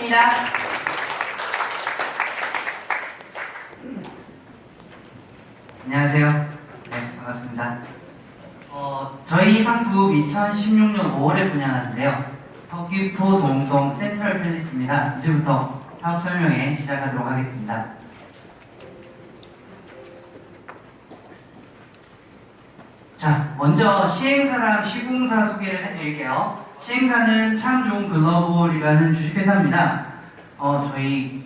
부탁드립니다. 안녕하세요. 네, 반갑습니다. 저희 상품 2016년 5월에 분양하는데요. 서귀포 동동 센트럴 팰리스입니다. 이제부터 사업 설명회 시작하도록 하겠습니다. 자, 먼저 시행사랑 시공사 소개를 해드릴게요. 시행사는 참 좋은 글로벌이라는 주식회사입니다. 저희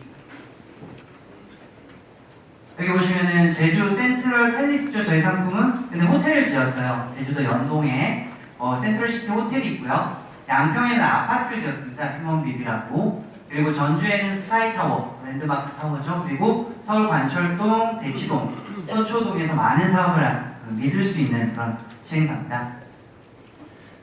여기 보시면은 제주 센트럴 팰리스죠. 저희 상품은. 근데 호텔을 지었어요. 제주도 연동에 센트럴시티 호텔이 있고요. 양평에는 아파트를 지었습니다. 휴먼비비라고. 그리고 전주에는 스카이타워, 랜드마크 타워죠. 그리고 서울 관철동, 대치동, 서초동에서 많은 사업을 믿을 수 있는 그런 시행사입니다.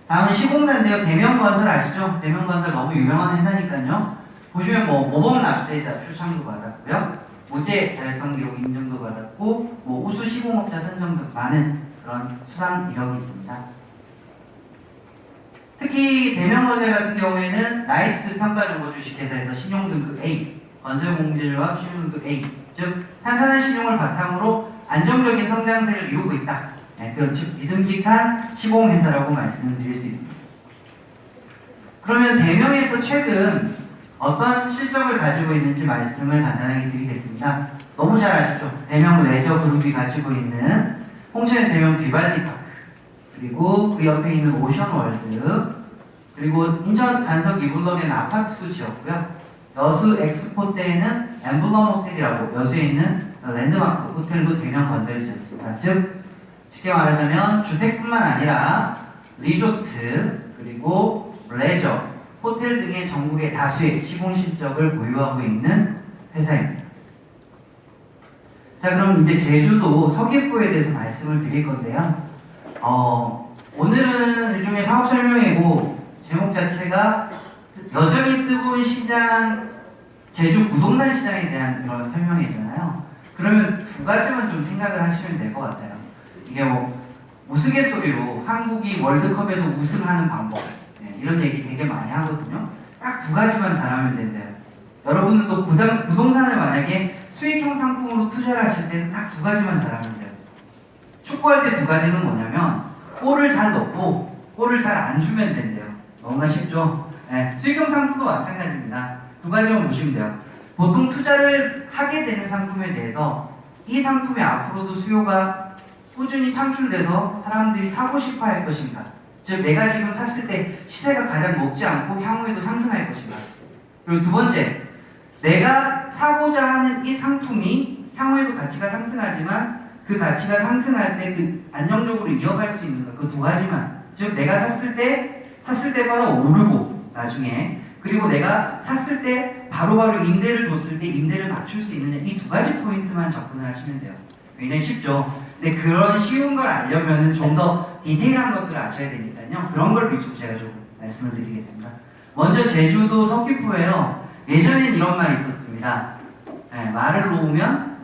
다음은 시공사인데요. 대명건설 아시죠? 대명건설 너무 유명한 회사니까요. 보시면 모범납세자 표창도 받았고요. 무죄 달성 기록 인정도 받았고, 우수 시공업자 선정 등 많은 그런 수상 이력이 있습니다. 특히 대명건설 같은 경우에는 나이스 평가정보 주식회사에서 신용등급 A, 건설공제조합 신용등급 A, 즉 탄탄한 신용을 바탕으로 안정적인 성장세를 이루고 있다. 네, 즉 믿음직한 시공회사라고 말씀드릴 수 있습니다. 그러면 대명에서 최근 어떤 실적을 가지고 있는지 말씀을 간단하게 드리겠습니다. 너무 잘 아시죠? 대명 레저 그룹이 가지고 있는 홍천의 대명 비발디 파크, 그리고 그 옆에 있는 오션월드, 그리고 인천 간석 이블럭에는 아파트도 지었고요. 여수 엑스포때에는 엠블럼 호텔이라고 여수에 있는 랜드마크 호텔도 대명 건설을 지었습니다. 즉 쉽게 말하자면 주택뿐만 아니라 리조트, 그리고 레저, 호텔 등의 전국의 다수의 시공 실적을 보유하고 있는 회사입니다. 자, 그럼 이제 제주도 서귀포에 대해서 말씀을 드릴 건데요. 오늘은 일종의 사업 설명회고 제목 자체가 여전히 뜨거운 시장, 제주 부동산 시장에 대한 그런 설명회잖아요. 그러면 두 가지만 좀 생각을 하시면 될 것 같아요. 이게 우스갯소리로 한국이 월드컵에서 우승하는 방법, 이런 얘기 되게 많이 하거든요. 딱 두 가지만 잘하면 된대요. 여러분들도 부동산을 만약에 수익형 상품으로 투자를 하실 때는 딱 두 가지만 잘하면 돼요. 축구할 때 두 가지는 뭐냐면 골을 잘 넣고 골을 잘 안 주면 된대요. 너무나 쉽죠? 네, 수익형 상품도 마찬가지입니다. 두 가지만 보시면 돼요. 보통 투자를 하게 되는 상품에 대해서 이 상품이 앞으로도 수요가 꾸준히 창출돼서 사람들이 사고 싶어 할 것인가, 즉 내가 지금 샀을 때 시세가 가장 높지 않고 향후에도 상승할 것인가. 그리고 두 번째, 내가 사고자 하는 이 상품이 향후에도 가치가 상승하지만 그 가치가 상승할 때 그 안정적으로 이어갈 수 있는가. 그 두 가지만. 즉 내가 샀을 때보다 오르고 나중에, 그리고 내가 샀을 때 바로바로 임대를 줬을 때 임대를 맞출 수 있느냐, 이 두 가지 포인트만 접근을 하시면 돼요. 굉장히 쉽죠. 근데 그런 쉬운 걸 알려면은 좀 더 디테일한 것들을 아셔야 되니까요. 그런 걸 위주로 제가 좀 말씀을 드리겠습니다. 먼저 제주도 서귀포에요. 예전엔 이런 말이 있었습니다. 말을 놓으면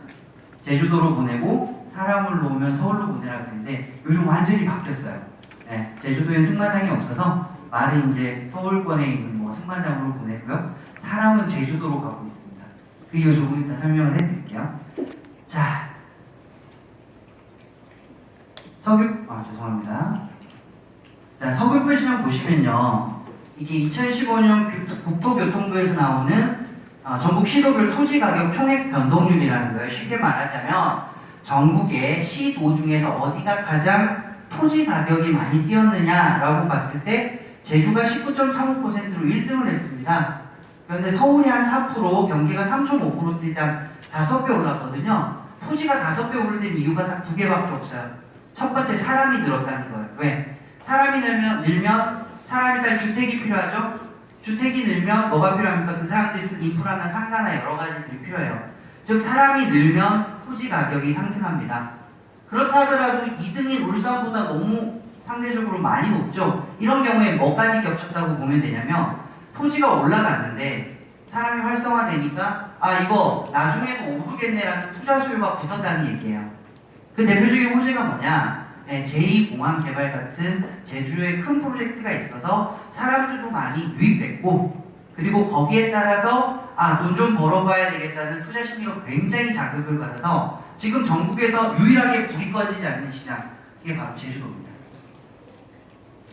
제주도로 보내고 사람을 놓으면 서울로 보내라고 했는데 요즘 완전히 바뀌었어요. 제주도엔 승마장이 없어서 말은 이제 서울권에 있는 승마장으로 보내고요. 사람은 제주도로 가고 있습니다. 그 이유 조금 이따 설명을 해드릴게요. 자, 죄송합니다. 자, 서귀포 시장 보시면요. 이게 2015년 국토교통부에서 나오는 전국 시도별 토지 가격 총액 변동률이라는 거예요. 쉽게 말하자면 전국의 시도 중에서 어디가 가장 토지 가격이 많이 뛰었느냐라고 봤을 때 제주가 19.35%로 1등을 했습니다. 그런데 서울이 한 4%, 경기가 3.5%대 한 5배 올랐거든요. 토지가 5배 오르는 이유가 딱 두 개밖에 없어요. 첫 번째, 사람이 늘었다는 거예요. 왜? 사람이 늘면 사람이 살 주택이 필요하죠? 주택이 늘면 뭐가 필요합니까? 그 사람들이 쓴 인프라나 상가나 여러 가지들이 필요해요. 즉 사람이 늘면 토지 가격이 상승합니다. 그렇다 하더라도 2등인 울산보다 너무 상대적으로 많이 높죠? 이런 경우에 뭐까지 겹쳤다고 보면 되냐면 토지가 올라갔는데 사람이 활성화되니까 이거 나중에도 오르겠네라는 투자 수요가 붙었다는 얘기예요. 그 대표적인 호재가 뭐냐? 제2공항개발 같은 제주에 큰 프로젝트가 있어서 사람들도 많이 유입됐고, 그리고 거기에 따라서 돈 좀 벌어봐야 되겠다는 투자 심리가 굉장히 자극을 받아서 지금 전국에서 유일하게 불이 꺼지지 않는 시장, 이게 바로 제주도입니다.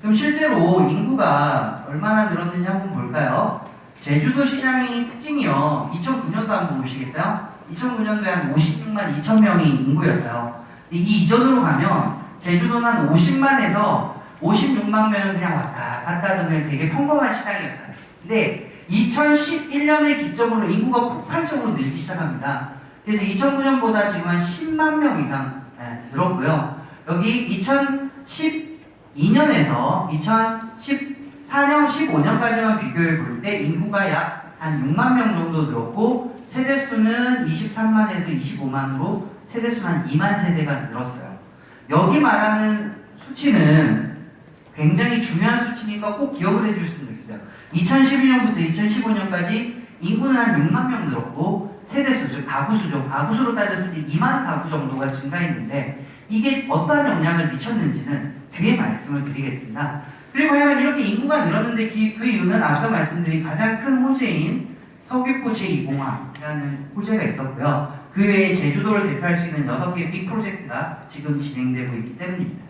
그럼 실제로 인구가 얼마나 늘었는지 한번 볼까요? 제주도 시장의 특징이요. 2009년도 한번 보시겠어요? 2009년도에 한 56만 2천 명이 인구였어요. 이 이전으로 가면 제주도는 한 50만에서 56만 명은 그냥 왔다 갔다 하던 되게 평범한 시장이었어요. 근데 2011년을 기점으로 인구가 폭발적으로 늘기 시작합니다. 그래서 2009년보다 지금 한 10만 명 이상 늘었고요. 여기 2012년에서 2014년, 15년까지만 비교해 볼 때 인구가 약 한 6만 명 정도 늘었고 세대수는 23만에서 25만으로 세대수는 한 2만 세대가 늘었어요. 여기 말하는 수치는 굉장히 중요한 수치니까 꼭 기억을 해주셨으면 좋겠어요. 2012년부터 2015년까지 인구는 한 6만 명 늘었고 세대수, 즉 가구수죠. 가구수로 따졌을 때 2만 가구 정도가 증가했는데 이게 어떠한 영향을 미쳤는지는 뒤에 말씀을 드리겠습니다. 그리고 하여간 이렇게 인구가 늘었는데 그 이유는 앞서 말씀드린 가장 큰 호재인 서귀포 제2공항이라는 호재가 있었고요. 그 외에 제주도를 대표할 수 있는 6개 빅 프로젝트가 지금 진행되고 있기 때문입니다.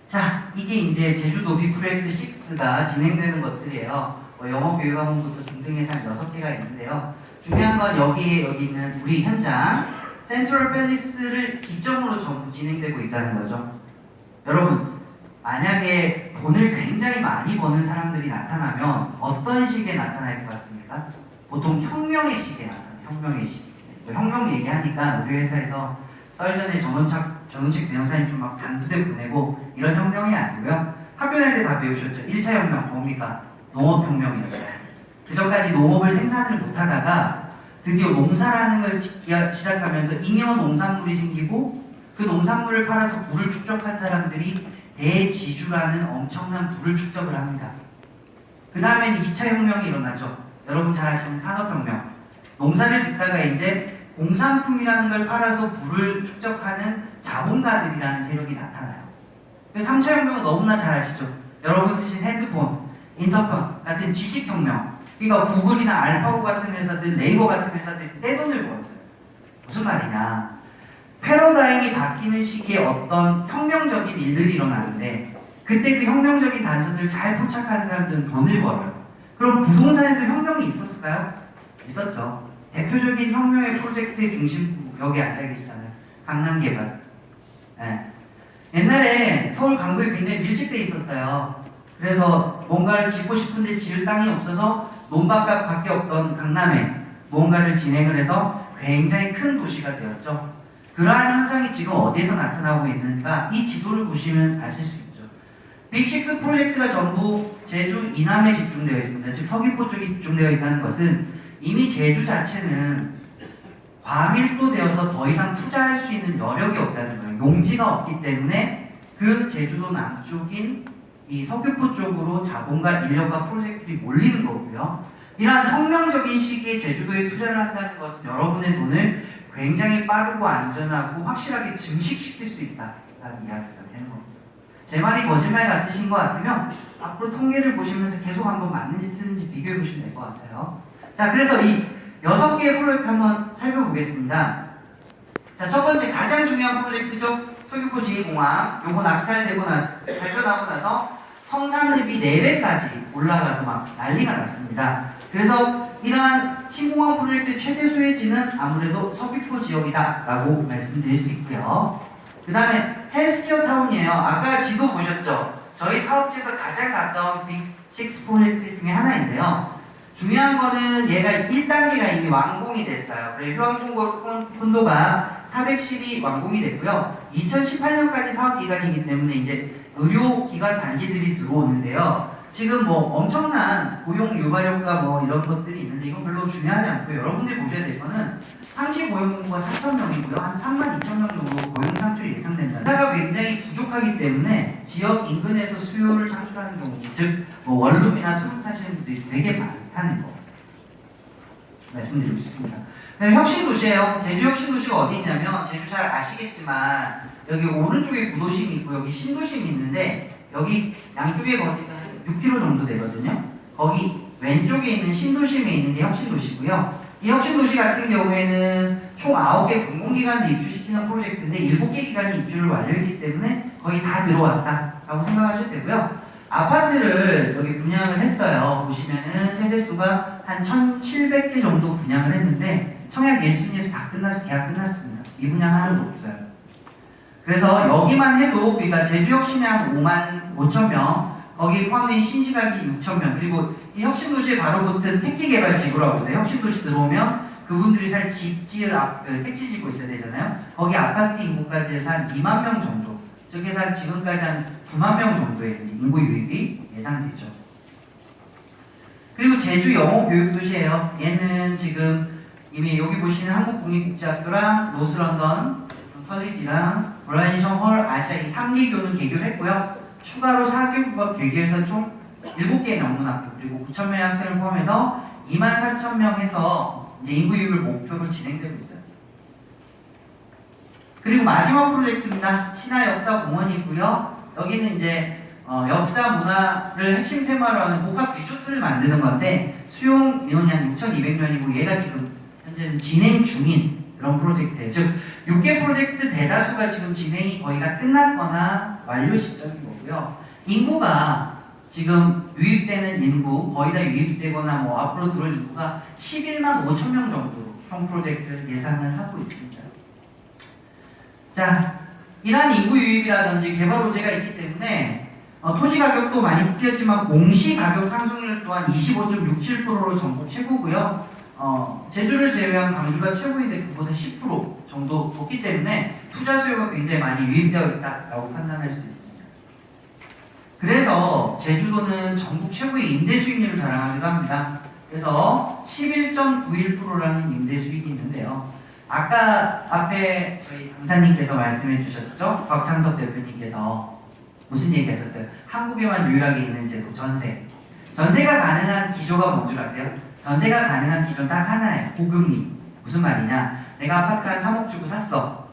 자, 이게 이제 제주도 빅 프로젝트 6가 진행되는 것들이에요. 영어교육학원부터 등등해서 한 6개가 있는데요. 중요한 건 여기 있는 우리 현장 센트럴 팰리스를 기점으로 전부 진행되고 있다는 거죠. 여러분, 만약에 돈을 굉장히 많이 버는 사람들이 나타나면 어떤 시기에 나타날 것 같습니까? 보통 혁명의 시기에 나타나요. 혁명의 시기. 혁명 얘기하니까 우리 회사에서 썰전에 전원책 변호사님 좀 막 단두대 보내고 이런 혁명이 아니고요. 학교 다닐 때 다 배우셨죠. 1차 혁명 뭡니까? 농업혁명이었어요. 그 전까지 농업을 생산을 못하다가 드디어 농사라는 걸 짓기 시작하면서 잉여 농산물이 생기고 그 농산물을 팔아서 부를 축적한 사람들이 대지주라는 엄청난 부를 축적을 합니다. 그 다음엔 2차 혁명이 일어나죠. 여러분 잘 아시는 산업혁명. 농사를 짓다가 이제 공산품이라는 걸 팔아서 부를 축적하는 자본가들이라는 세력이 나타나요. 3차 혁명은 너무나 잘 아시죠. 여러분 쓰신 핸드폰, 인터폰 같은 지식혁명. 그러니까 구글이나 알파고 같은 회사들, 네이버 같은 회사들이 떼돈을 벌었어요. 무슨 말이냐. 패러다임이 바뀌는 시기에 어떤 혁명적인 일들이 일어나는데 그때 그 혁명적인 단서들을 잘 포착하는 사람들은 돈을 벌어요. 그럼 부동산에도 혁명이 있었을까요? 있었죠. 대표적인 혁명의 프로젝트의 중심 여기 앉아 계시잖아요. 강남개발. 네. 옛날에 서울 강북이 굉장히 밀집돼 있었어요. 그래서 뭔가를 짓고 싶은데 지을 땅이 없어서 논밭값밖에 없던 강남에 무언가를 진행을 해서 굉장히 큰 도시가 되었죠. 그러한 현상이 지금 어디에서 나타나고 있는가 이 지도를 보시면 아실 수 있죠. 빅6 프로젝트가 전부 제주 이남에 집중되어 있습니다. 즉 서귀포 쪽에 집중되어 있다는 것은 이미 제주 자체는 과밀도되어서 더 이상 투자할 수 있는 여력이 없다는 거예요. 용지가 없기 때문에 그 제주도 남쪽인 이 서귀포 쪽으로 자본과 인력과 프로젝트들이 몰리는 거고요. 이러한 혁명적인 시기에 제주도에 투자를 한다는 것은 여러분의 돈을 굉장히 빠르고 안전하고 확실하게 증식시킬 수 있다라는 이야기가 되는 겁니다. 제 말이 거짓말 같으신 것 같으면 앞으로 통계를 보시면서 계속 한번 맞는지 틀린지 비교해 보시면 될 것 같아요. 자, 그래서 이 6개의 프로젝트 한번 살펴보겠습니다. 자, 첫 번째 가장 중요한 프로젝트죠. 서귀포 제2공항. 요거 발표나고 나서 성산읍이 4배까지 올라가서 막 난리가 났습니다. 그래서 이러한 신공항 프로젝트 최대 소외지는 아무래도 서귀포 지역이다라고 말씀드릴 수 있고요. 그 다음에 헬스케어 타운이에요. 아까 지도 보셨죠? 저희 사업지에서 가장 가까운 빅6 프로젝트 중에 하나인데요. 중요한 거는 얘가 1단계가 이미 완공이 됐어요. 그래서 휴양콘도가 410이 완공이 됐고요. 2018년까지 사업기간이기 때문에 이제 의료기관 단지들이 들어오는데요. 지금 뭐 엄청난 고용 유발효과 뭐 이런 것들이 있는데 이건 별로 중요하지 않고요. 여러분들이 보셔야 될 거는 상시 고용 인구가 4,000명이고요. 한 32,000명 정도 고용 창출이 예상된다. 회사가 굉장히 부족하기 때문에 지역 인근에서 수요를 창출하는 경우, 즉 뭐 원룸이나 투룸 타시는 분들이 되게 많다는 거 말씀드리고 싶습니다. 혁신도시예요. 제주 혁신도시가 어디 있냐면 제주 잘 아시겠지만 여기 오른쪽에 구도심이 있고 여기 신도심이 있는데 여기 양쪽에 거리가 6km 정도 되거든요. 거기 왼쪽에 있는 신도심에 있는 게 혁신도시고요. 이 혁신도시 같은 경우에는 총 9개 공공기관을 입주시키는 프로젝트인데 7개 기관이 입주를 완료했기 때문에 거의 다 들어왔다라고 생각하셔도 되고요. 아파트를 여기 분양을 했어요. 보시면은 세대수가 한 1,700개 정도 분양을 했는데 청약 1순위에서 다 끝나서 계약 끝났습니다. 미분양 하나도 없어요. 그래서 여기만 해도 그러니까 제주혁신이 한 5만 5천 명, 거기 포함된 신시각이 6천 명, 그리고 이 혁신도시에 바로 붙은 택지개발지구라고 있어요. 혁신도시 들어오면 그분들이 살 집지을 택지 짓고 있어야 되잖아요. 거기 아파트 인구까지 해서 한 2만 명 정도, 저기서 한 지금까지 한 9만 명 정도의 인구 유입이 예상되죠. 그리고 제주 영어 교육도시예요. 얘는 지금 이미 여기 보시는 한국국립국제학교랑 노스런던 컬리지랑 브라이션 홀 아시아 이 3개교는 개교했고요. 추가로 4교가 개교해서 총 7개의 명문학교 그리고 9,000명의 학생을 포함해서 24,000명 해서 이제 인구 유입을 목표로 진행되고 있어요. 그리고 마지막 프로젝트입니다. 신화역사공원이고요. 여기는 이제 역사 문화를 핵심 테마로 하는 복합 리조트를 만드는 건데 수용 인원이 한 6,200명이고 얘가 지금 현재는 진행 중인 그런 프로젝트예요. 즉 6개 프로젝트 대다수가 지금 진행이 거의 다 끝났거나 완료 시점인 거고요. 인구가 지금 유입되는 인구 거의 다 유입되거나 뭐 앞으로 들어올 인구가 11만 5천 명 정도 형 프로젝트를 예상을 하고 있습니다. 자, 이러한 인구 유입이라든지 개발 호재가 있기 때문에 토지 가격도 많이 뛰었지만 공시 가격 상승률 또한 25.67%로 전국 최고고요. 제주를 제외한 광주가 최고인데 그보다 10% 정도 높기 때문에 투자 수요가 굉장히 많이 유입되어 있다고 판단할 수 있습니다. 그래서 제주도는 전국 최고의 임대 수익률을 자랑하기도 합니다. 그래서 11.91%라는 임대 수익이 있는데요. 아까 앞에 저희 강사님께서 말씀해 주셨죠? 곽창섭 대표님께서 무슨 얘기 하셨어요? 한국에만 유일하게 있는 제도, 전세. 전세가 가능한 기조가 뭔 줄 아세요? 전세가 가능한 기조는 딱 하나예요. 고금리. 무슨 말이냐? 내가 아파트를 한 3억 주고 샀어.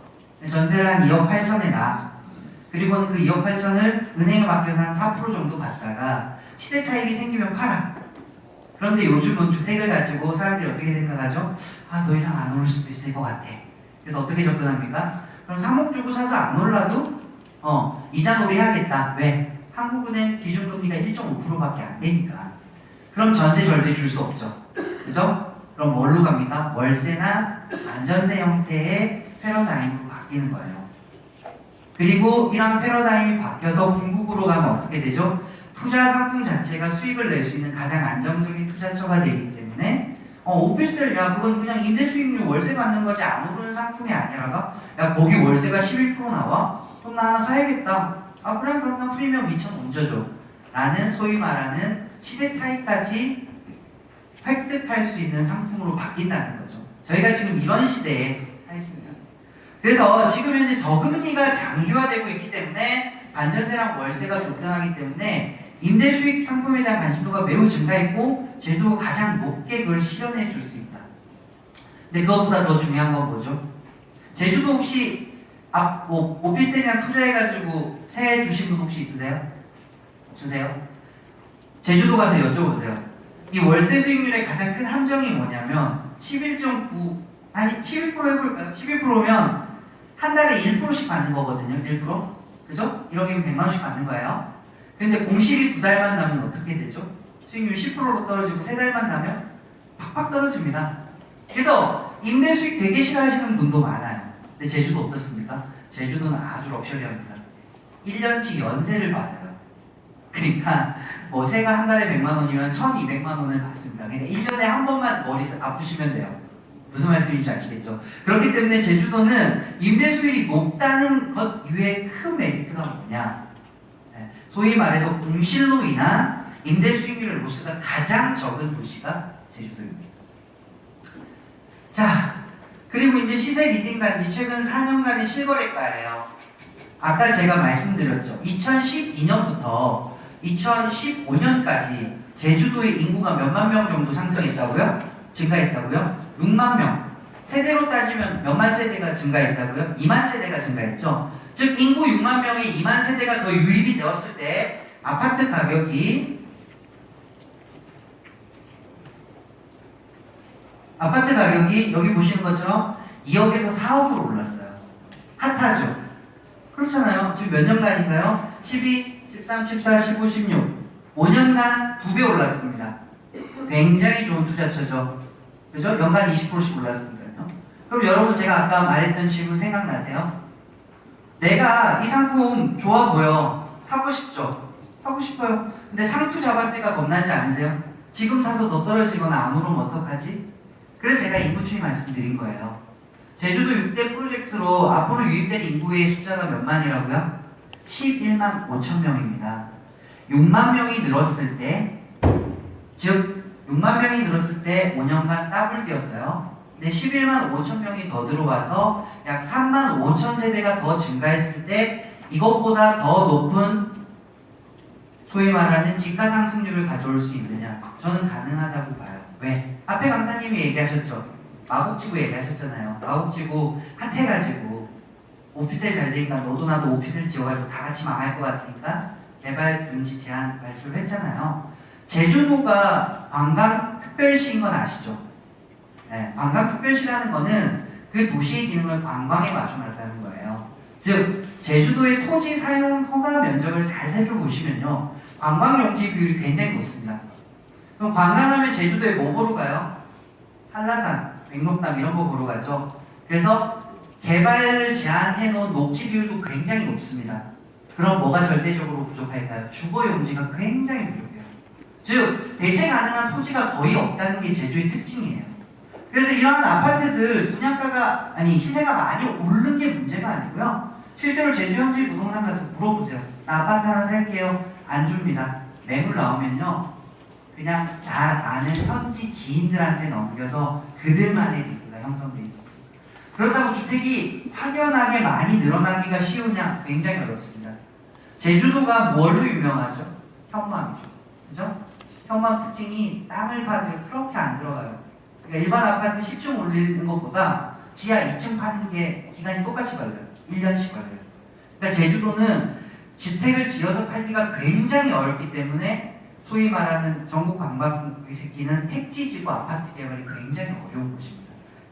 전세를 한 2억 8천에 나. 그리고 그 2억 8천을 은행에 맡겨서 한 4% 정도 받다가 시세 차익이 생기면 팔아. 그런데 요즘은 주택을 가지고 사람들이 어떻게 생각하죠? 아, 더 이상 안 오를 수도 있을 것 같아. 그래서 어떻게 접근합니까? 그럼 3억 주고 사서 안 올라도 이자놀이 해야겠다. 왜? 한국은행 기준금리가 1.5%밖에 안 되니까. 그럼 전세 절대 줄 수 없죠. 그죠? 그럼 뭘로 갑니까? 월세나 안전세 형태의 패러다임으로 바뀌는 거예요. 그리고 이런 패러다임이 바뀌어서 궁극으로 가면 어떻게 되죠? 투자 상품 자체가 수익을 낼 수 있는 가장 안정적인 투자처가 되기 때문에 오피스텔 야 그건 그냥 임대 수익률 월세 받는 거지 안 오르는 상품이 아니라가 야 거기 월세가 11% 나와? 그럼 나 하나 사야겠다. 아 그럼 나 프리미엄 2,000 얹어줘 라는 소위 말하는 시세 차이까지 획득할 수 있는 상품으로 바뀐다는 거죠. 저희가 지금 이런 시대에 서 있습니다. 그래서 지금 현재 저금리가 장기화되고 있기 때문에 반전세랑 월세가 급등하기 때문에 임대 수익 상품에 대한 관심도가 매우 증가했고 제주도가 가장 높게 그걸 실현해 줄 수 있다. 근데 그것보다 더 중요한 건 뭐죠? 제주도 혹시 오피스텔이나 투자해가지고 세 주신 분 혹시 있으세요? 없으세요? 제주도 가서 여쭤보세요. 이 월세 수익률의 가장 큰 함정이 뭐냐면 11.9 아니 11% 해볼까요? 11%면 한 달에 1%씩 받는 거거든요. 1%? 그죠? 1억이면 100만 원씩 받는 거예요. 근데 공실이 2달만 나면 어떻게 되죠? 수익률 10%로 떨어지고 3달만 나면 팍팍 떨어집니다. 그래서 임대 수익 되게 싫어하시는 분도 많아요. 근데 제주도 어떻습니까? 제주도는 아주 럭셔리합니다. 1년치 연세를 받아요. 그러니까 뭐 세가 한 달에 100만 원이면 1,200만 원을 받습니다. 그러니까 1년에 한 번만 머리 아프시면 돼요. 무슨 말씀인지 아시겠죠? 그렇기 때문에 제주도는 임대 수익이 높다는 것 이외에 큰 메리트가 뭐냐? 소위 말해서 공실로 인한 임대 수익률의 로스가 가장 적은 도시가 제주도입니다. 자, 그리고 이제 시세 리딩 단지 최근 4년간의 실거래가예요. 아까 제가 말씀드렸죠. 2012년부터 2015년까지 제주도의 인구가 몇만 명 정도 상승했다고요? 증가했다고요? 6만 명. 세대로 따지면 몇만 세대가 증가했다고요? 2만 세대가 증가했죠. 즉 인구 6만 명에 2만 세대가 더 유입이 되었을 때 아파트 가격이 아파트 가격이 여기 보시는 것처럼 2억에서 4억으로 올랐어요. 핫하죠? 그렇잖아요. 지금 몇 년간인가요? 12, 13, 14, 15, 16. 5년간 2배 올랐습니다. 굉장히 좋은 투자처죠. 그죠? 연간 20%씩 올랐으니까요. 그럼 여러분 제가 아까 말했던 질문 생각나세요? 내가 이 상품 좋아 보여. 사고 싶죠? 사고 싶어요. 근데 상투 잡았으니까 겁나지 않으세요? 지금 사서 더 떨어지거나 안 오르면 어떡하지? 그래서 제가 인구추이 말씀드린 거예요. 제주도 6대 프로젝트로 앞으로 유입될 인구의 숫자가 몇 만이라고요? 11만 5천 명입니다. 6만 명이 늘었을 때, 즉 6만 명이 늘었을 때 5년간 더블 뛰었어요. 근데 11만 5천 명이 더 들어와서 약 3만 5천 세대가 더 증가했을 때 이것보다 더 높은 소위 말하는 집가 상승률을 가져올 수 있느냐? 저는 가능하다고 봐요. 왜? 앞에 강사님이 얘기하셨죠. 마곡지구 얘기하셨잖아요. 마곡지구 핫해가지고 오피스텔 잘 되니까 너도 나도 오피스텔 지어가지고 다 같이 망할 것 같으니까 개발 금지 제한 발표를 했잖아요. 제주도가 관광특별시인 건 아시죠? 네, 관광특별시라는 거는 그 도시의 기능을 관광에 맞춰놨다는 거예요. 즉 제주도의 토지 사용 허가 면적을 잘 살펴보시면요, 관광용지 비율이 굉장히 높습니다. 그럼 관광하면 제주도에 뭐 보러 가요? 한라산, 백록담 이런 거 보러 가죠. 그래서 개발을 제한해놓은 녹지 비율도 굉장히 높습니다. 그럼 뭐가 절대적으로 부족할까요? 주거 용지가 굉장히 부족해요. 즉 대체 가능한 토지가 거의 없다는 게 제주의 특징이에요. 그래서 이러한 아파트들 분양가가 시세가 많이 오른 게 문제가 아니고요. 실제로 제주 현지 부동산 가서 물어보세요. 나 아파트 하나 살게요. 안 줍니다. 매물 나오면요, 그냥 잘 아는 현지 지인들한테 넘겨서 그들만의 리그가 형성돼 있습니다. 그렇다고 주택이 확연하게 많이 늘어나기가 쉬우냐? 굉장히 어렵습니다. 제주도가 뭘로 유명하죠? 현무암이죠. 그죠? 현무암 특징이 땅을 파도 그렇게 안 들어가요. 그러니까 일반 아파트 10층 올리는 것보다 지하 2층 파는 게 기간이 똑같이 걸려요. 1년씩 걸려요. 그러니까 제주도는 주택을 지어서 팔기가 굉장히 어렵기 때문에 소위 말하는 전국 관광객이 새끼는 택지지구 아파트 개발이 굉장히 어려운 곳입니다.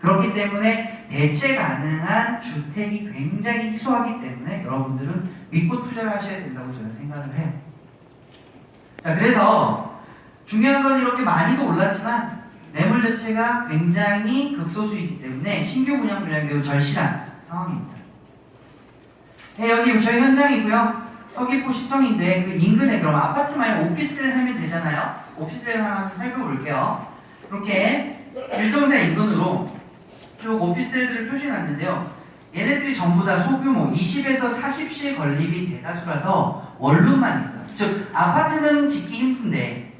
그렇기 때문에 대체 가능한 주택이 굉장히 희소하기 때문에 여러분들은 믿고 투자를 하셔야 된다고 저는 생각을 해요. 자, 그래서 중요한 건 이렇게 많이도 올랐지만 매물 자체가 굉장히 극소수이기 때문에 신규 분양 물량이 매우 절실한 상황입니다. 네, 여기 저희 현장이고요. 서귀포 시청인데 그 인근에 그럼 아파트 말고 오피스텔 하면 되잖아요. 오피스텔 한번 살펴볼게요. 이렇게 일정사 인근으로 쭉 오피스텔들을 표시해놨는데요. 얘네들이 전부 다 소규모 20에서 40실 건립이 대다수라서 원룸만 있어요. 즉 아파트는 짓기 힘든데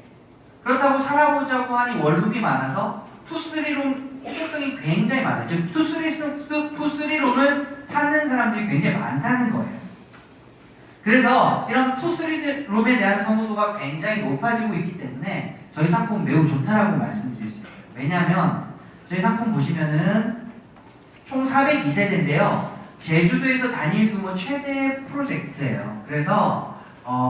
그렇다고 살아보자고 하니 원룸이 많아서 투쓰리룸 필요성이 굉장히 많아요. 즉 투쓰리룸을 찾는 사람들이 굉장히 많다는 거예요. 그래서 이런 투쓰리룸에 대한 선호도가 굉장히 높아지고 있기 때문에 저희 상품 매우 좋다라고 말씀드릴 수 있어요. 왜냐하면 저희 상품 보시면은 총 402세대인데요. 제주도에서 단일 규모 최대 프로젝트예요. 그래서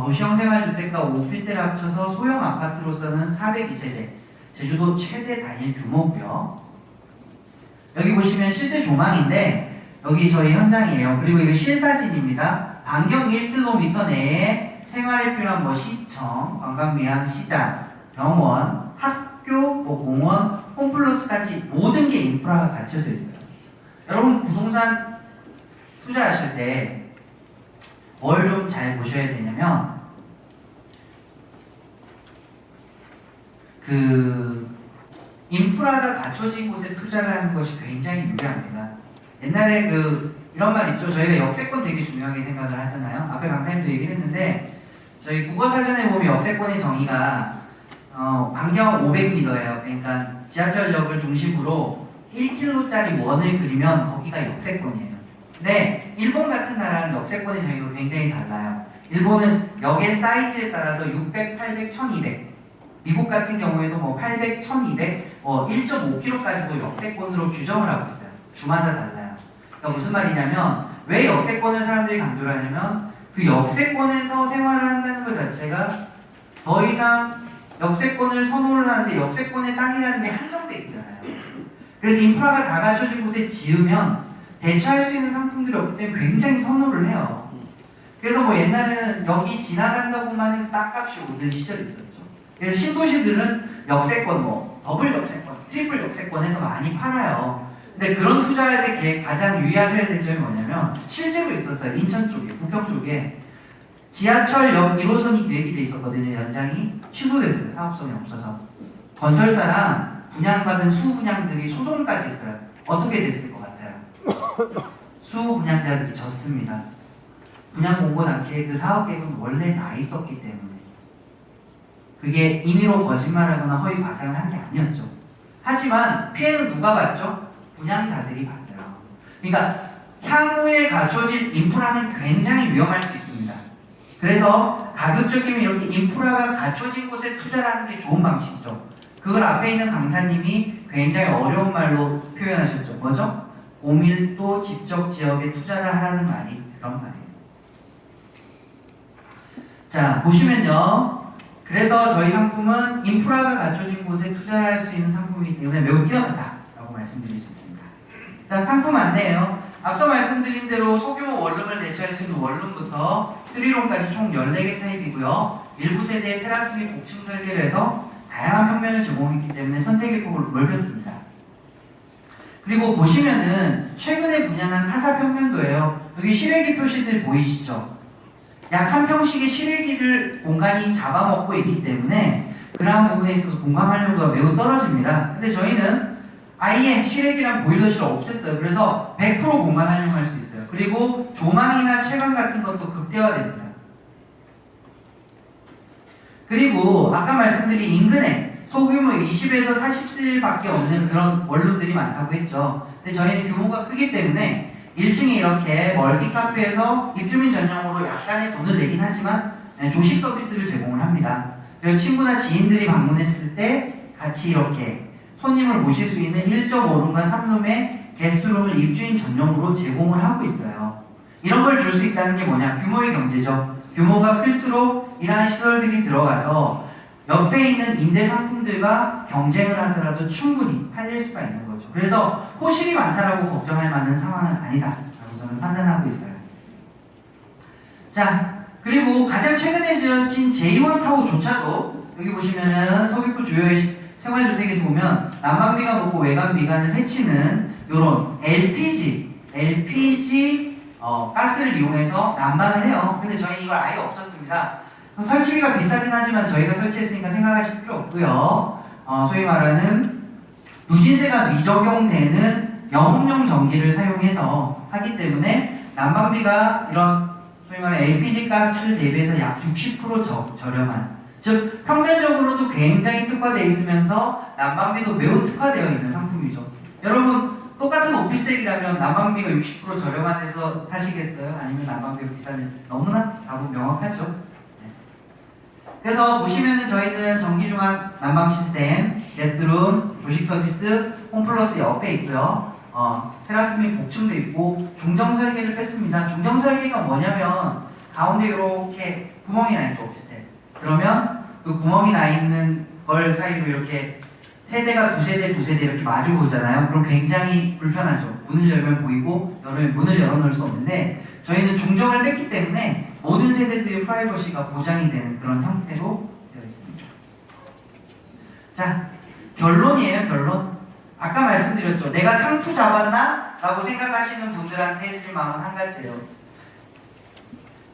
도시형 생활주택과 오피스텔 합쳐서 소형 아파트로서는 402세대, 제주도 최대 단일 규모고요. 여기 보시면 실제 조망인데 여기 저희 현장이에요. 그리고 이거 실사진입니다. 반경 1km 내에 생활에 필요한 시청, 관광미양, 시장, 병원, 학교, 공원, 홈플러스까지 모든 게 인프라가 갖춰져 있어요. 여러분 부동산 투자하실 때 뭘 좀 잘 보셔야 되냐면 인프라가 갖춰진 곳에 투자를 하는 것이 굉장히 유리합니다. 옛날에 이런 말 있죠. 저희가 역세권 되게 중요하게 생각을 하잖아요. 앞에 강사님도 얘기를 했는데 저희 국어사전에 보면 역세권의 정의가 반경 500m예요. 그러니까 지하철역을 중심으로 1km짜리 원을 그리면 거기가 역세권이에요. 근데 일본 같은 나라는 역세권의 정의가 굉장히 달라요. 일본은 역의 사이즈에 따라서 600, 800, 1200 미국 같은 경우에도 800, 1200, 1.5km까지도 역세권으로 규정을 하고 있어요. 주마다 달라요. 그러니까 무슨 말이냐면 왜 역세권을 사람들이 강조를 하냐면 그 역세권에서 생활을 한다는 것 자체가 더 이상 역세권을 선호를 하는데 역세권의 땅이라는 게 한정돼 있잖아요. 그래서 인프라가 다 갖춰진 곳에 지으면 대처할 수 있는 상품들이 없기 때문에 굉장히 선호를 해요. 그래서 뭐 옛날에는 여기 지나간다고만 해도 땅값이 오르는 시절이 있었죠. 그래서 신도시들은 역세권, 뭐 더블 역세권, 트리플 역세권 해서 많이 팔아요. 근데 그런 투자할 때 가장 유의하셔야 될 점이 뭐냐면 실제로 있었어요. 인천 쪽에, 부평 쪽에 지하철역 1호선이 계획이 돼 있었거든요. 연장이 취소됐어요. 사업성이 없어서. 건설사랑 분양받은 수분양들이 소송까지 했어요. 어떻게 됐을 것 같아요? 수분양자들이 졌습니다. 분양공고 당시에 그 사업계획은 원래 다 있었기 때문에 그게 임의로 거짓말하거나 허위 과장을 한 게 아니었죠. 하지만 피해는 누가 봤죠? 분양자들이 봤어요. 그러니까 향후에 갖춰질 인프라는 굉장히 위험할 수 있습니다. 그래서 가급적이면 이렇게 인프라가 갖춰진 곳에 투자를 하는 게 좋은 방식이죠. 그걸 앞에 있는 강사님이 굉장히 어려운 말로 표현하셨죠. 뭐죠? 고밀도 집적 지역에 투자를 하라는 말이 그런 말이에요. 자, 보시면요. 그래서 저희 상품은 인프라가 갖춰진 곳에 투자를 할 수 있는 상품이기 때문에 매우 뛰어나다라고 말씀드릴 수 있습니다. 자, 상품 안내예요. 앞서 말씀드린 대로 소규모 원룸을 대체할 수 있는 원룸부터 3룸까지 총 14개 타입이고요. 일부 세대의 테라스 및 복층 설계를 해서 다양한 평면을 제공했기 때문에 선택의 폭을 넓혔습니다. 그리고 보시면은 최근에 분양한 타사 평면도예요. 여기 실외기 표시들 보이시죠? 약 한 평씩의 실외기를 공간이 잡아먹고 있기 때문에 그러한 부분에 있어서 공간 활용도가 매우 떨어집니다. 근데 저희는 아예 실외기랑 보일러실을 없앴어요. 그래서 100% 공간 활용할 수 있어요. 그리고 조망이나 채광 같은 것도 극대화됩니다. 그리고 아까 말씀드린 인근에 소규모 20에서 40실밖에 없는 그런 원룸들이 많다고 했죠. 근데 저희는 규모가 크기 때문에 1층에 이렇게 멀티 카페에서 입주민 전용으로 약간의 돈을 내긴 하지만 조식 서비스를 제공을 합니다. 그리고 친구나 지인들이 방문했을 때 같이 이렇게 손님을 모실 수 있는 1.5룸과 3룸의 게스트룸을 입주인 전용으로 제공을 하고 있어요. 이런 걸 줄 수 있다는 게 뭐냐? 규모의 경제죠. 규모가 클수록 이러한 시설들이 들어가서 옆에 있는 임대 상품들과 경쟁을 하더라도 충분히 팔릴 수가 있는 거죠. 그래서 호실이 많다라고 걱정할 만한 상황은 아니다라고 저는 판단하고 있어요. 자, 그리고 가장 최근에 지어진 J1타워조차도 여기 보시면은 서귀포 주요의 생활주택에서 보면 난방비가 높고 외관미관을 해치는 이런 LPG 가스를 이용해서 난방을 해요. 근데 저희는 이걸 아예 없었습니다. 설치비가 비싸긴 하지만 저희가 설치했으니까 생각하실 필요 없고요. 소위 말하는 누진세가 미적용되는 영업용 전기를 사용해서 하기 때문에 난방비가 이런 소위 말하는 LPG 가스 대비해서 약 60% 저렴한, 즉 평면적으로도 굉장히 특화되어 있으면서 난방비도 매우 특화되어 있는 상품이죠. 여러분 똑같은 오피스텔이라면 난방비가 60% 저렴한 데서 사시겠어요? 아니면 난방비가 비싼데? 너무나 답은 명확하죠. 그래서 보시면은 저희는 전기중앙 난방 시스템, 게스트룸, 조식 서비스, 홈플러스 옆에 있고요. 테라스 및 복층도 있고 중정 설계를 뺐습니다. 중정 설계가 뭐냐면 가운데 이렇게 구멍이 나 있죠, 오피스텔. 그러면 그 구멍이 나 있는 걸 사이로 이렇게 세대가 두 세대 이렇게 마주 보잖아요. 그럼 굉장히 불편하죠. 문을 열면 보이고 문을 열어놓을 수 없는데 저희는 중정을 뺐기 때문에 모든 세대들의 프라이버시가 보장이 되는 그런 형태로 되어 있습니다. 자, 결론이에요, 결론. 아까 말씀드렸죠. 내가 상투 잡았나? 라고 생각하시는 분들한테 해줄 마음은 한 가지예요.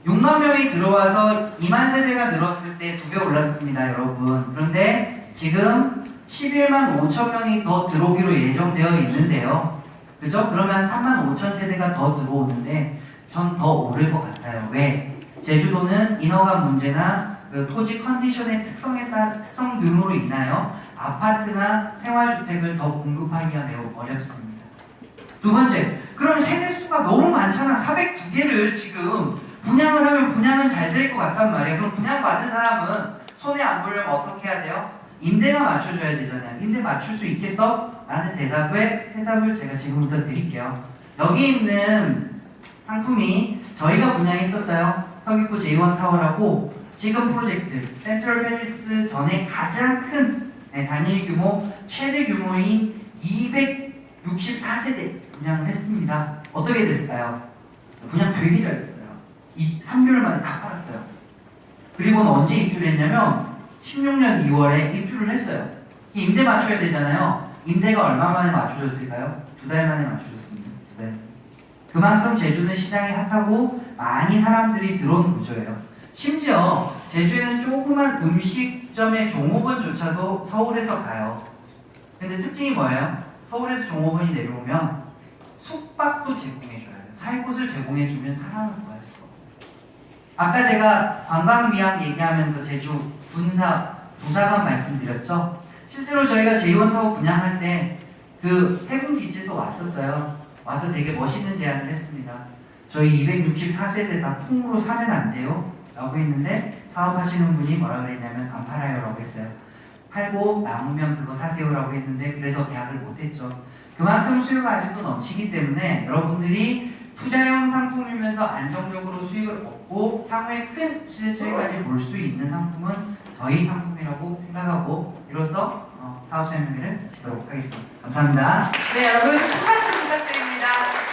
6만 명이 들어와서 2만 세대가 늘었을 때 2배 올랐습니다, 여러분. 그런데 지금 11만 5천 명이 더 들어오기로 예정되어 있는데요. 그죠? 그러면 3만 5천 세대가 더 들어오는데 전 더 오를 것 같아요. 왜? 제주도는 인허가 문제나 그 토지 컨디션의 특성 등으로 인하여 아파트나 생활주택을 더 공급하기가 매우 어렵습니다. 두 번째, 그럼 세대수가 너무 많잖아. 402개를 지금 분양을 하면 분양은 잘 될 것 같단 말이에요. 그럼 분양 받은 사람은 손해 안 보려면 어떻게 해야 돼요? 임대가 맞춰줘야 되잖아요. 임대 맞출 수 있겠어? 라는 대답을 제가 지금부터 드릴게요. 여기 있는 상품이 저희가 분양했었어요. 서귀포 J1타워라고 지금 프로젝트 센트럴 팰리스 전에 가장 큰 단일 규모 최대 규모인 200 64세대 분양을 했습니다. 어떻게 됐을까요? 분양 되게 잘 됐어요. 3개월 만에 다 팔았어요. 그리고는 언제 입주를 했냐면 16년 2월에 입주를 했어요. 임대 맞춰야 되잖아요. 임대가 얼마 만에 맞춰졌을까요? 2달 만에 맞춰졌습니다. 2달. 그만큼 제주는 시장이 핫하고 많이 사람들이 들어오는 구조예요. 심지어 제주에는 조그만 음식점의 종업원조차도 서울에서 가요. 근데 특징이 뭐예요? 서울에서 종업원이 내려오면 숙박도 제공해줘야 돼요. 살 곳을 제공해주면 사람을 구할 수가 없어요. 아까 제가 관광미학 얘기하면서 제주 부사관 말씀드렸죠? 실제로 저희가 J1타워 분양할 때 그 해군기지에서 왔었어요. 와서 되게 멋있는 제안을 했습니다. 저희 264세대 다 통으로 사면 안 돼요? 라고 했는데 사업하시는 분이 뭐라 그랬냐면 안 팔아요 라고 했어요. 팔고 남으면 그거 사세요 라고 했는데 그래서 계약을 못했죠. 그만큼 수요가 아직도 넘치기 때문에 여러분들이 투자형 상품이면서 안정적으로 수익을 얻고 향후에 큰 시세 차익까지 볼 수 있는 상품은 저희 상품이라고 생각하고 이로써 사업 설명회를 마치도록 하겠습니다. 감사합니다. 네, 여러분 큰 박수 부탁드립니다.